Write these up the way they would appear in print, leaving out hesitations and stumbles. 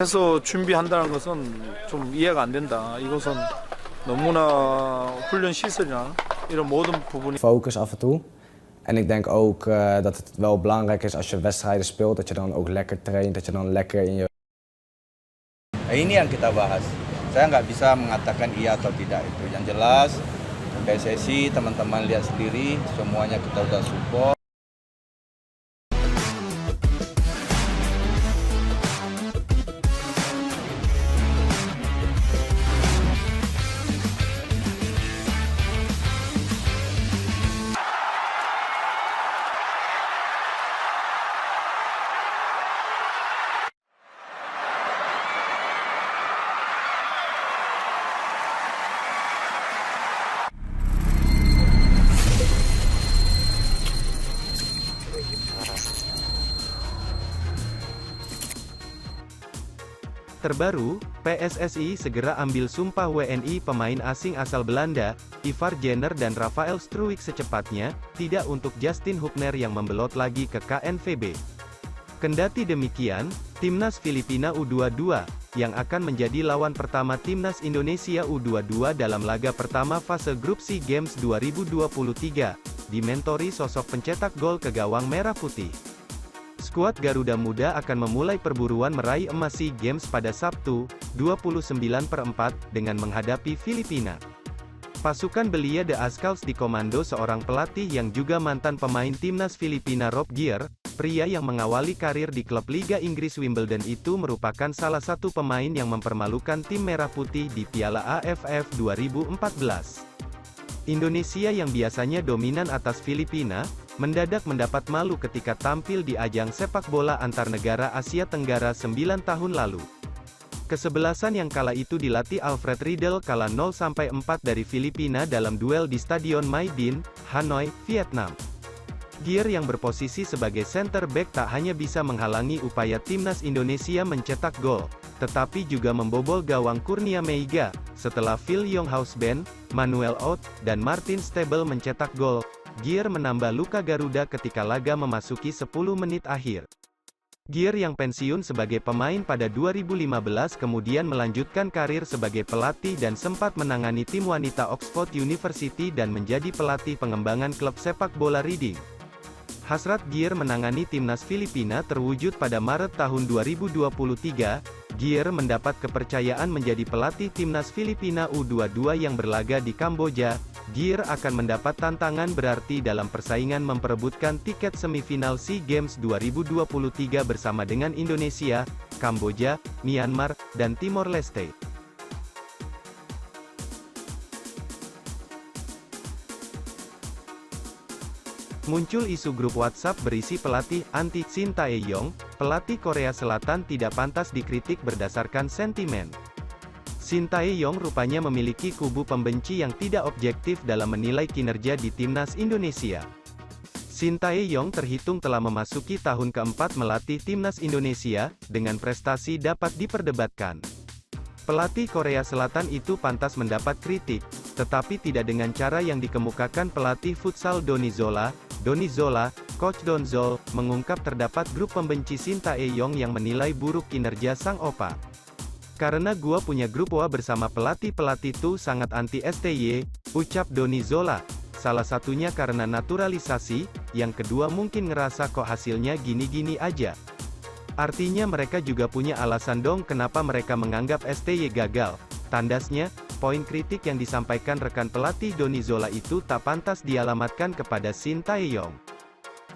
해서 준비한다는 것은 좀 이해가 안 된다. 이것은 너무나 훈련 시설이나 이런 모든 부분이 Focus af en toe. En ik denk ook dat het wel belangrijk is als je wedstrijden speelt, dat je dan ook lekker traint, dat je dan lekker in je... Ini yang kita bahas. Saya nggak bisa mengatakan iya atau tidak itu. Yang jelas PSSI teman-teman lihat sendiri, semuanya kita udah support. Terbaru, PSSI segera ambil sumpah WNI pemain asing asal Belanda, Ivar Jenner dan Rafael Struijk secepatnya, tidak untuk Justin Hubner yang membelot lagi ke KNVB. Kendati demikian, Timnas Filipina U22, yang akan menjadi lawan pertama Timnas Indonesia U22 dalam laga pertama fase grup SEA Games 2023, dimentori sosok pencetak gol ke gawang merah putih. Skuad Garuda Muda akan memulai perburuan meraih emas SEA Games pada Sabtu, 29/4, dengan menghadapi Filipina. Pasukan belia The Azkals dikomando seorang pelatih yang juga mantan pemain timnas Filipina Rob Gier, pria yang mengawali karir di klub Liga Inggris Wimbledon itu merupakan salah satu pemain yang mempermalukan tim merah putih di Piala AFF 2014. Indonesia yang biasanya dominan atas Filipina, mendadak mendapat malu ketika tampil di ajang sepak bola antar negara Asia Tenggara 9 tahun lalu. Kesebelasan yang kala itu dilatih Alfred Riedel kalah 0-4 dari Filipina dalam duel di Stadion Mai Dinh, Hanoi, Vietnam. Gier yang berposisi sebagai center back tak hanya bisa menghalangi upaya timnas Indonesia mencetak gol, tetapi juga membobol gawang Kurnia Meiga, setelah Phil Younghouseben, Manuel Ott, dan Martin Stebel mencetak gol. Gier menambah luka Garuda ketika laga memasuki 10 menit akhir. Gier yang pensiun sebagai pemain pada 2015 kemudian melanjutkan karir sebagai pelatih dan sempat menangani tim wanita Oxford University dan menjadi pelatih pengembangan klub sepak bola Reading. Hasrat Gier menangani timnas Filipina terwujud pada Maret tahun 2023. Gier mendapat kepercayaan menjadi pelatih timnas Filipina U22 yang berlaga di Kamboja. Gier akan mendapat tantangan berarti dalam persaingan memperebutkan tiket semifinal SEA Games 2023 bersama dengan Indonesia, Kamboja, Myanmar, dan Timor Leste. Muncul isu grup WhatsApp berisi pelatih anti Shin Tae-yong, pelatih Korea Selatan tidak pantas dikritik berdasarkan sentimen. Shin Tae-yong rupanya memiliki kubu pembenci yang tidak objektif dalam menilai kinerja di timnas Indonesia. Shin Tae-yong terhitung telah memasuki tahun keempat melatih timnas Indonesia, dengan prestasi dapat diperdebatkan. Pelatih Korea Selatan itu pantas mendapat kritik, tetapi tidak dengan cara yang dikemukakan pelatih futsal Donny Zola. Donny Zola, Coach Don Zol, mengungkap terdapat grup pembenci Shin Tae-yong yang menilai buruk kinerja sang opa. Karena gua punya grup WA bersama pelatih-pelatih tuh sangat anti STY, ucap Donny Zola. Salah satunya karena naturalisasi, yang kedua mungkin ngerasa kok hasilnya gini-gini aja. Artinya mereka juga punya alasan dong kenapa mereka menganggap STY gagal. Tandasnya, poin kritik yang disampaikan rekan pelatih Donny Zola itu tak pantas dialamatkan kepada Shin Tae-yong.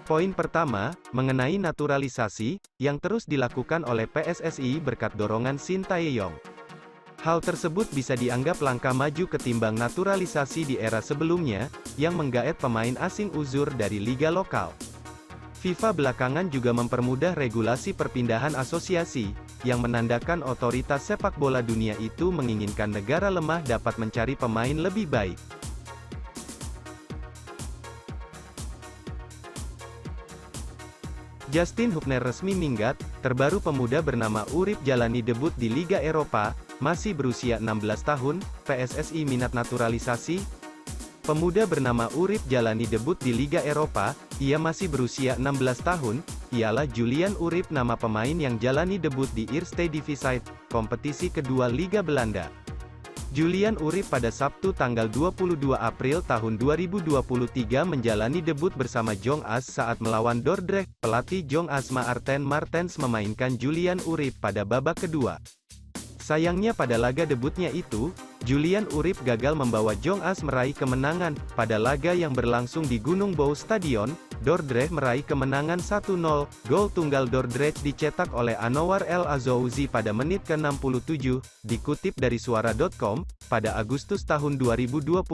Poin pertama, mengenai naturalisasi, yang terus dilakukan oleh PSSI berkat dorongan Shin Tae-yong. Hal tersebut bisa dianggap langkah maju ketimbang naturalisasi di era sebelumnya, yang menggaet pemain asing uzur dari liga lokal. FIFA belakangan juga mempermudah regulasi perpindahan asosiasi, yang menandakan otoritas sepak bola dunia itu menginginkan negara lemah dapat mencari pemain lebih baik. Justin Hubner resmi minggat. Terbaru pemuda bernama Urip jalani debut di Liga Eropa, masih berusia 16 tahun, PSSI minat naturalisasi. Pemuda bernama Urip jalani debut di Liga Eropa, ia masih berusia 16 tahun, ialah Julian Urip, nama pemain yang jalani debut di Eerste Divisie, kompetisi kedua Liga Belanda. Julian Urip pada Sabtu tanggal 22 April tahun 2023 menjalani debut bersama Jong AS saat melawan Dordrecht. Pelatih Jong AS Maarten Martens memainkan Julian Urip pada babak kedua. Sayangnya pada laga debutnya itu, Julian Urip gagal membawa Jong AS meraih kemenangan. Pada laga yang berlangsung di Gunung Bou Stadion, Dordrecht meraih kemenangan 1-0. Gol tunggal Dordrecht dicetak oleh Anouar El Azouzi pada menit ke-67. Dikutip dari suara.com, pada Agustus tahun 2022,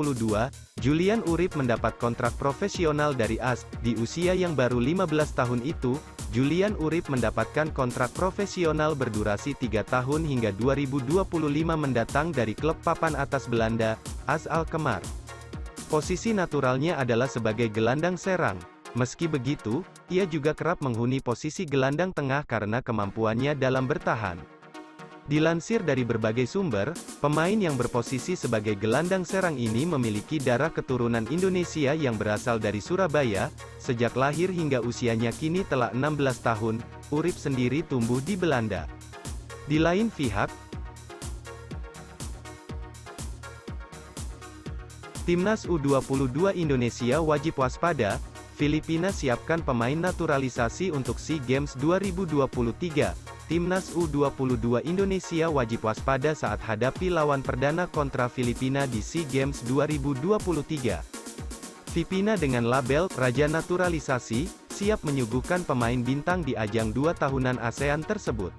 Julian Urip mendapat kontrak profesional dari AS. Di usia yang baru 15 tahun itu, Julian Urip mendapatkan kontrak profesional berdurasi 3 tahun hingga 2025 mendatang dari klub papan atas Belanda, AS Alkmaar. Posisi naturalnya adalah sebagai gelandang serang. Meski begitu, ia juga kerap menghuni posisi gelandang tengah karena kemampuannya dalam bertahan. Dilansir dari berbagai sumber, pemain yang berposisi sebagai gelandang serang ini memiliki darah keturunan Indonesia yang berasal dari Surabaya. Sejak lahir hingga usianya kini telah 16 tahun, Urip sendiri tumbuh di Belanda. Di lain pihak, Timnas U22 Indonesia wajib waspada. Filipina siapkan pemain naturalisasi untuk SEA Games 2023. Timnas U22 Indonesia wajib waspada saat hadapi lawan perdana kontra Filipina di SEA Games 2023. Filipina dengan label Raja Naturalisasi, siap menyuguhkan pemain bintang di ajang 2 tahunan ASEAN tersebut.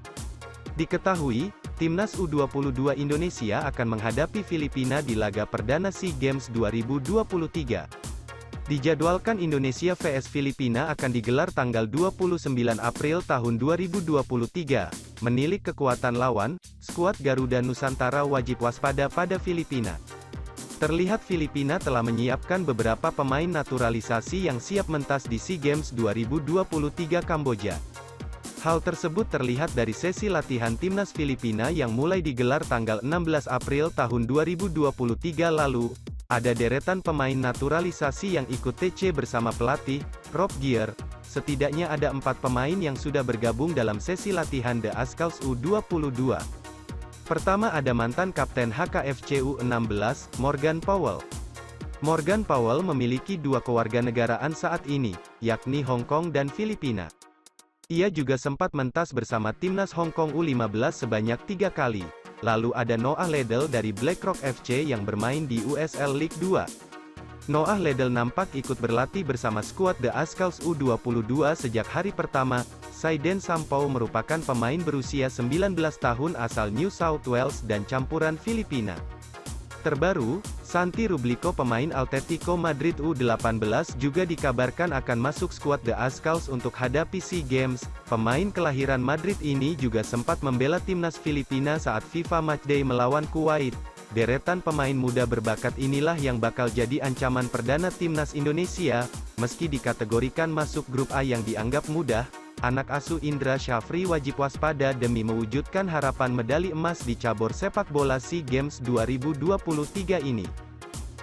Diketahui, Timnas U22 Indonesia akan menghadapi Filipina di laga perdana SEA Games 2023. Dijadwalkan Indonesia vs Filipina akan digelar tanggal 29 April tahun 2023. Menilik kekuatan lawan, skuad Garuda Nusantara wajib waspada pada Filipina. Terlihat Filipina telah menyiapkan beberapa pemain naturalisasi yang siap mentas di SEA Games 2023 Kamboja. Hal tersebut terlihat dari sesi latihan timnas Filipina yang mulai digelar tanggal 16 April tahun 2023 lalu. Ada deretan pemain naturalisasi yang ikut TC bersama pelatih, Rob Gier. Setidaknya ada 4 pemain yang sudah bergabung dalam sesi latihan The Ascals U22. Pertama ada mantan kapten HKFC U16, Morgan Powell. Morgan Powell memiliki 2 kewarganegaraan saat ini, yakni Hong Kong dan Filipina. Ia juga sempat mentas bersama timnas Hong Kong U15 sebanyak 3 kali. Lalu ada Noah Ledel dari BlackRock FC yang bermain di USL League 2. Noah Ledel nampak ikut berlatih bersama skuad The Ascals U22 sejak hari pertama. Saiden Sampou merupakan pemain berusia 19 tahun asal New South Wales dan campuran Filipina. Terbaru, Santi Rublico pemain Atletico Madrid U18 juga dikabarkan akan masuk skuad The Ascals untuk hadapi SEA Games. Pemain kelahiran Madrid ini juga sempat membela timnas Filipina saat FIFA Matchday melawan Kuwait. Deretan pemain muda berbakat inilah yang bakal jadi ancaman perdana timnas Indonesia. Meski dikategorikan masuk grup A yang dianggap mudah, anak asuh Indra Syafri wajib waspada demi mewujudkan harapan medali emas di cabur sepak bola SEA Games 2023 ini.